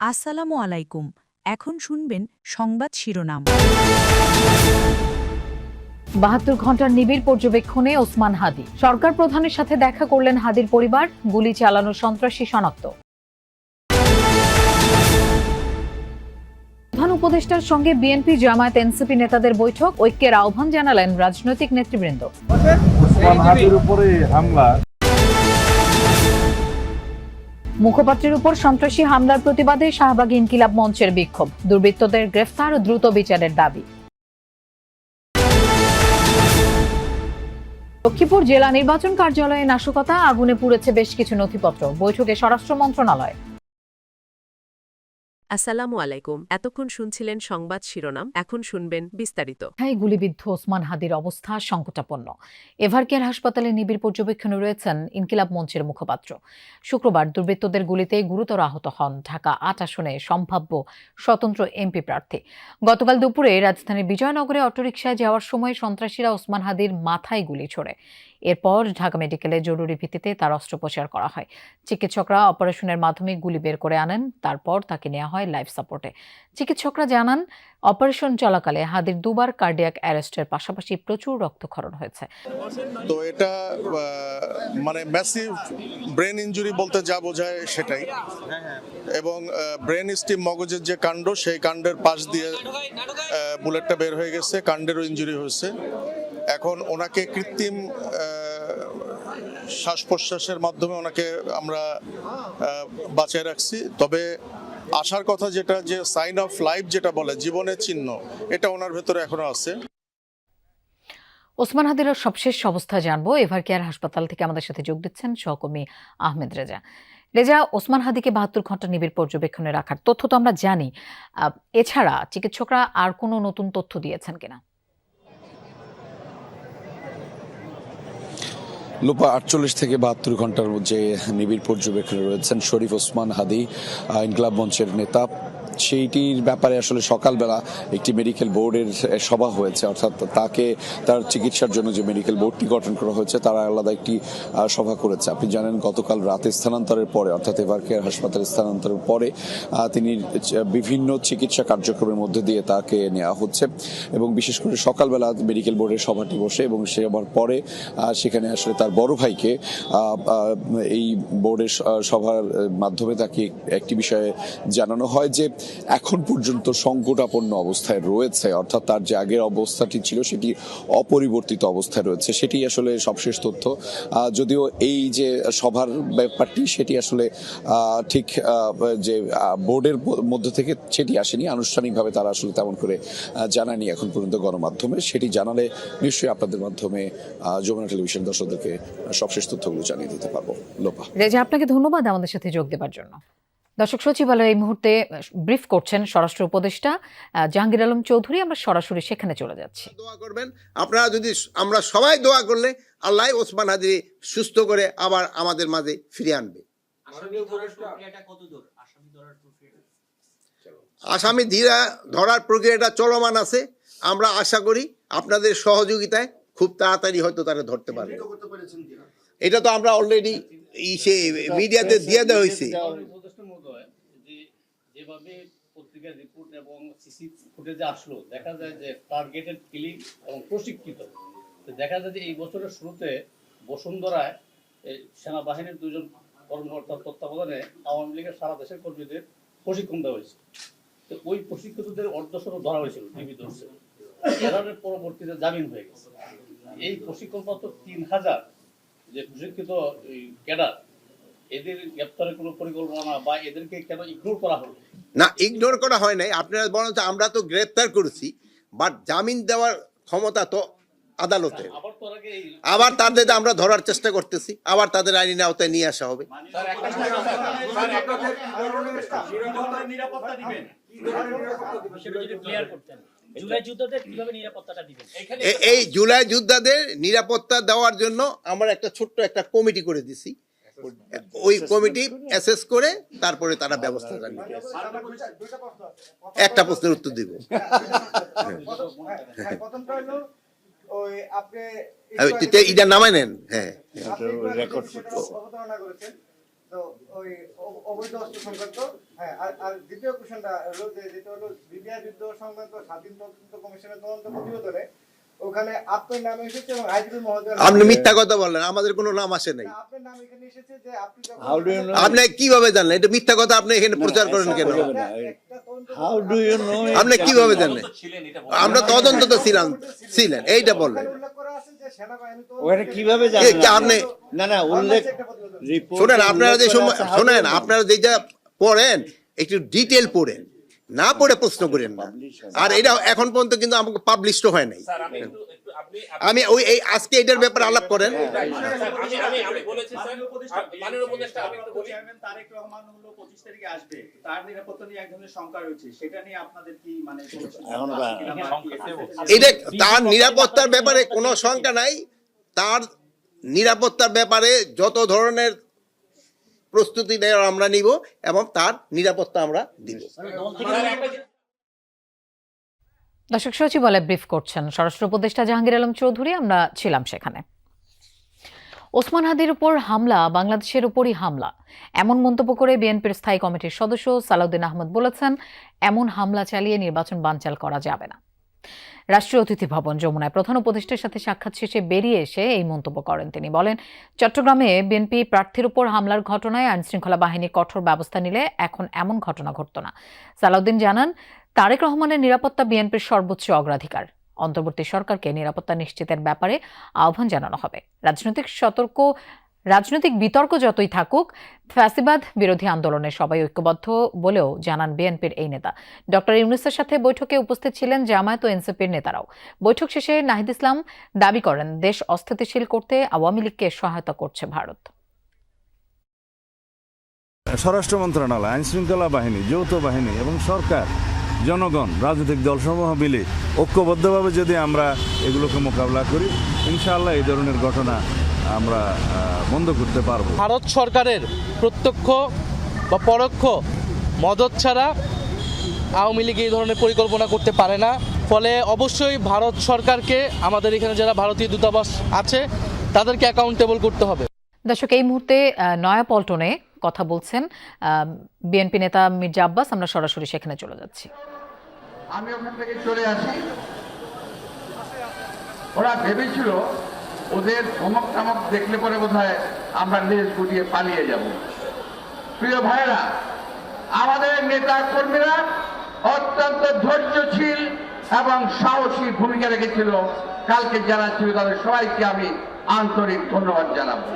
আসসালামু আলাইকুম। এখন শুনবেন সংবাদ শিরোনাম। ৭২ ঘন্টার নিবিড় পর্যবেক্ষণে ওসমান হাদি। সরকার প্রধানের সাথে দেখা করলেন হাদির পরিবার। গুলি চালানো সন্ত্রাসী শনাক্ত। প্রধান উপদেষ্টার সঙ্গে বিএনপি জামায়াত এনসিপি নেতাদের বৈঠক। ঐক্যের আহ্বান জানালেন রাজনৈতিক নেতৃবৃন্দ। ওসমান হাদির উপরে হামলা। মুখপাত্রের উপর সন্ত্রাসী হামলার প্রতিবাদে শাহবাগ ইনকিলাব মঞ্চের বিক্ষোভ। দুর্বৃত্তদের গ্রেফতার ও দ্রুত বিচারের দাবি। লক্ষ্মীপুর জেলা নির্বাচন কার্যালয়ে নাশকতা, আগুনে পুড়েছে বেশ কিছু নথিপত্র। বৈঠকে স্বরাষ্ট্র মন্ত্রণালয়। আসসালামু আলাইকুম। এতক্ষণ শুনছিলেন সংবাদ শিরোনাম, এখন শুনবেন বিস্তারিত। গুলিবিদ্ধ ওসমান হাদির অবস্থা সংকটাপন্ন। এভারকেয়ার হাসপাতালে নিবিড় পর্যবেক্ষণে রয়েছেন ইনকিলাব মঞ্চের মুখপাত্র। শুক্রবার দুর্বৃত্তদের গুলিতে গুরুতর আহত হন ঢাকা ৮ আসনে সম্ভাব্য স্বতন্ত্র এমপি প্রার্থী। গতকাল দুপুরে রাজধানীর বিজয়নগরে অটোরিকশায় যাওয়ার সময় সন্ত্রাসীরা ওসমান হাদির মাথায় গুলি ছোড়ে। এরপর ঢাকা মেডিকেলে জরুরি ভিত্তিতে তার অস্ত্রোপচার করা হয়। চিকিৎসকরা অপারেশনের মাধ্যমে গুলি বের করে আনেন, তারপর তাকে নেওয়া হয় লাইফ সাপোর্টে। চিকিৎসকরা জানান, অপারেশন চলাকালে হাদির দুবার কার্ডিয়াক অ্যারেস্টের পাশাপাশি প্রচুর রক্তক্ষরণ হয়েছে। তো এটা মানে ম্যাসিভ ব্রেন ইনজুরি বলতে যা বোঝায় সেটাই, এবং ব্রেন স্টিম মগজের যে কাণ্ড, সেই কাণ্ডের পাশ দিয়ে বুলেটটা বের হয়ে গেছে, কাণ্ডেরও ইনজুরি হয়েছে। এখন ওনাকে কৃত্রিম শ্বাস প্রশ্বাসের মাধ্যমে ওনাকে আমরা বাঁচিয়ে রাখছি। তবে আসার কথা যেটা, যে সাইন অফ লাইফ যেটা বলে, জীবনের চিহ্ন, এটা ওনার ভেতরে এখনো আছে। ওসমান হাদির সবশেষ অবস্থা জানবো। এভারকেয়ার হাসপাতাল থেকে আমাদের সাথে যোগ দিচ্ছেন সহকর্মী আহমেদ রেজা। রেজা, ওসমান হাদিকে ৭২ ঘন্টা নিবিড় পর্যবেক্ষণে রাখার তথ্য তো আমরা জানি, এছাড়া চিকিৎসকরা আর কোনো নতুন তথ্য দিয়েছেন কিনা? লোপা ৪৮ থেকে ৭২ ঘন্টার যে নিবিড় পর্যবেক্ষণে রয়েছেন শরীফ ওসমান হাদি, ইনকিলাব মঞ্চের নেতা, সেইটির ব্যাপারে আসলে সকালবেলা একটি মেডিকেল বোর্ডের সভা হয়েছে। অর্থাৎ তাকে তার চিকিৎসার জন্য যে মেডিকেল বোর্ডটি গঠন করা হয়েছে, তারা আলাদা একটি সভা করেছে। আপনি জানেন, গতকাল রাতে স্থানান্তরের পরে, অর্থাৎ এভারকেয়ার হাসপাতালে স্থানান্তরের পরে তিনি বিভিন্ন চিকিৎসা কার্যক্রমের মধ্যে দিয়ে তাকে নেওয়া হচ্ছে, এবং বিশেষ করে সকালবেলা মেডিকেল বোর্ডের সভাটি বসে, এবং সবার পরে সেখানে আসলে তার বড় ভাইকে এই বোর্ডের সভার মাধ্যমে তাকে একটি বিষয়ে জানানো হয় যে এখন পর্যন্ত সংকটাপন্ন অবস্থায় রয়েছে। অর্থাৎ তার যে আগের অবস্থাটি ছিল সেটি অপরিবর্তিত অবস্থায় রয়েছে, সেটি আসলে সবশেষ তথ্য। যদিও এই যে সভার ব্যাপারটি, সেটি আসলে ঠিক যে বোর্ডের মধ্যে থেকে সেটি আসেনি, আনুষ্ঠানিকভাবে তারা আসলে তেমন করে জানায়নি এখন পর্যন্ত গণমাধ্যমে। সেটি জানালে নিশ্চয়ই আপনাদের মাধ্যমে যমুনা টেলিভিশন দর্শকদেরকে সবশেষ তথ্যগুলো জানিয়ে দিতে পারবো। লোপা, রেজা, আপনাকে ধন্যবাদ আমাদের সাথে যোগ দেওয়ার জন্য। দর্শক, সচিবালয় এই মুহূর্তে ব্রিফ করছেন স্বরাষ্ট্র উপদেষ্টা জাহাঙ্গীর আলম চৌধুরী। আমরা সরাসরি সেখানে চলে যাচ্ছি। দোয়া করবেন আপনারা, যদি আমরা সবাই দোয়া করলে আল্লাহ ওসমান হাদি সুস্থ করে আবার আমাদের মাঝে ফিরে আনবে। আসামি ধরার প্রক্রিয়াটা চলমান আছে। আমরা আশা করি আপনাদের সহযোগিতায় খুব তাড়াতাড়ি হয়তো তারা ধরতে পারবে। এটা তো আমরা অলরেডি মিডিয়াতে দিয়ে দেওয়া হয়েছে। যেভাবে পত্রিকার রিপোর্ট এবং সিসি ফুটেজে আসলো, দেখা যায় যে টার্গেটেড কিলিং এবং প্রশিক্ষিত। দেখা যায় যে এই বছরের শুরুতে বসুন্ধরায় সেনাবাহিনীর 2 জন কর্মকর্তার তত্ত্বাবধানে আওয়ামী লীগের সারা দেশের কর্মীদের প্রশিক্ষণ দেওয়া হয়েছে। তো ওই প্রশিক্ষিতদের অর্ধশত ধরা হয়েছিল, টিভি ধরছে। এরানের পরবর্তীতে জামিন হয়ে গেছে। এই প্রশিক্ষণপ্রাপ্ত 3000 যে প্রশিক্ষিত ক্যাডার, এদের গ্রেপ্তারের কোনো পরিকল্পনা বা এদেরকে কেন ইগনোর করা হলো? না, ইগনোর করা হয় নাই। আপনারা বলেন তো, আমরা তো গ্রেপ্তার করেছি, বাট জামিন দেওয়ার ক্ষমতা তো আদালতের। আবার তাদের আমরা ধরার চেষ্টা করতেছি, আবার তাদের আইনি আওতায় নিয়ে আসা হবে। এই জুলাই যোদ্ধাদের নিরাপত্তা দেওয়ার জন্য আমরা একটা ছোট্ট একটা কমিটি করে দিছি। ওই কমিটি অ্যাসেস করে তারপরে তারা ব্যবস্থা জানবে। একটা প্রশ্নের উত্তর দিব। এটা নামাই নেন। হ্যাঁ, তো ওই অবৈধ অস্ত্র সংক্রান্ত। হ্যাঁ, আর দ্বিতীয় কোশ্চেনটা হলো যেটা হলো লিবিয়া যুদ্ধ সংক্রান্ত স্বাধীন তদন্ত কমিশনের তদন্ত প্রতিবেদনে ওখানে আপনার নাম এসেছে এবং আইজিপি মহোদয়। আপনি মিথ্যা কথা বললেন, আমাদের কোনো নাম আসে নাই। আপনার নাম এখানে এসেছে যে আপনি আপনি কিভাবে জানলেন? এটা মিথ্যা কথা আপনি এখানে প্রচার করেন কেন? আপনি কিভাবে জানলেন? আমরা তদন্ত তো ছিলেন এইটা বললেন। উল্লেখ করা আছে যে সেনাবাহিনী তো ওটা কিভাবে আপনি না উল্লেখ শোনেন, আপনারা যে শোনেন, আপনারা যেটা পড়েন একটু ডিটেল পড়েন, না পড়ে প্রশ্ন করেন না। আর এটা এখন পর্যন্ত কিন্তু আমাকে পাবলিশড হয় নাই। আমি ওই এই আজকে এটার ব্যাপারে আলাপ করেন। এটা তার নিরাপত্তার ব্যাপারে কোনো শঙ্কা নাই। তার নিরাপত্তার ব্যাপারে যত ধরনের প্রস্তুতি নেওয়ার আমরা নিব এবং তার নিরাপত্তা আমরা দিব। দর্শক, সচিবালয় ব্রিফ করছেন স্বরাষ্ট্র উপদেষ্টা জাহাঙ্গীর আলম চৌধুরী। আমরা ছিলাম সেখানে। ওসমান হাদির উপর হামলা বাংলাদেশের উপরই হামলা, এমন মন্তব্য করে বিএনপির স্থায়ী কমিটির সদস্য সালাউদ্দিন আহমদ বলেছেন, এমন হামলা চালিয়ে নির্বাচন বানচাল করা যাবে না। রাষ্ট্রীয় অতিথি ভবন যমুনায় প্রধান উপদেষ্টার সাথে সাক্ষাৎ শেষে বেরিয়ে এসে এই মন্তব্য করেন তিনি। বলেন, চট্টগ্রামে বিএনপি প্রার্থীর উপর হামলার ঘটনায় আইনশৃঙ্খলা বাহিনী কঠোর ব্যবস্থা নিলে এখন এমন ঘটনা ঘটত না। সালাউদ্দিন জানান, তারেক রহমানের নিরাপত্তা বিএনপির সর্বোচ্চ অগ্রাধিকার। অন্তর্বর্তী সরকারকে নিরাপত্তা নিশ্চিতের ব্যাপারে আহ্বান জানানো হবে। রাজনৈতিক বিতর্ক যতই থাকুক, ফ্যাসিবাদ বিরোধী আন্দোলনে সবাই ঐক্যবদ্ধ বলেও জানান বিএনপির এই নেতা। ডক্টর ইউনূসের সাথে বৈঠকে উপস্থিত ছিলেন জামায়াত ও এনসিপির নেতারাও। বৈঠক শেষে নাহিদ ইসলাম দাবি করেন, দেশ অস্থিতিশীল করতে আওয়ামী লীগকে সহায়তা করছে ভারত। স্বরাষ্ট্র মন্ত্রণালয়, আইনশৃঙ্খলা বাহিনী, যৌথ বাহিনী এবং সরকার, জনগণ, রাজনৈতিক দলসমূহ মিলে ঐক্যবদ্ধভাবে যদি আমরা এগুলোকে মোকাবিলা করি, ইনশাআল্লাহ এই ধরনের ঘটনা আমরা বন্ধ করতে পারবো। ভারত সরকারের প্রত্যক্ষ বা পরোক্ষ মদত ছাড়া আওয়ামী লীগ এই ধরনের পরিকল্পনা করতে পারে না। ফলে অবশ্যই ভারত সরকারকে, আমাদের এখানে যারা ভারতীয় দূতাবাস আছে তাদেরকে অ্যাকাউন্টেবল করতে হবে। দর্শক, এই মুহূর্তে নয়াপল্টনে কথা বলছেন বিএনপি নেতা মির্জা আব্বাস। আমরা সরাসরি সেখানে চলে যাচ্ছি। আমি ওখান থেকে চলে আসি, ওরা ভেবেছিল ওদের ধমক টমক দেখলে পরে বোধহয় আমরা লেজ গুটিয়ে পালিয়ে যাব। প্রিয় ভাইরা, আমাদের নেতা কর্মীরা অত্যন্ত ধৈর্যশীল এবং সাহসী ভূমিকা রেখেছিল। কালকে যারা ছিল তাদের সবাইকে আমি আন্তরিক ধন্যবাদ জানাবো।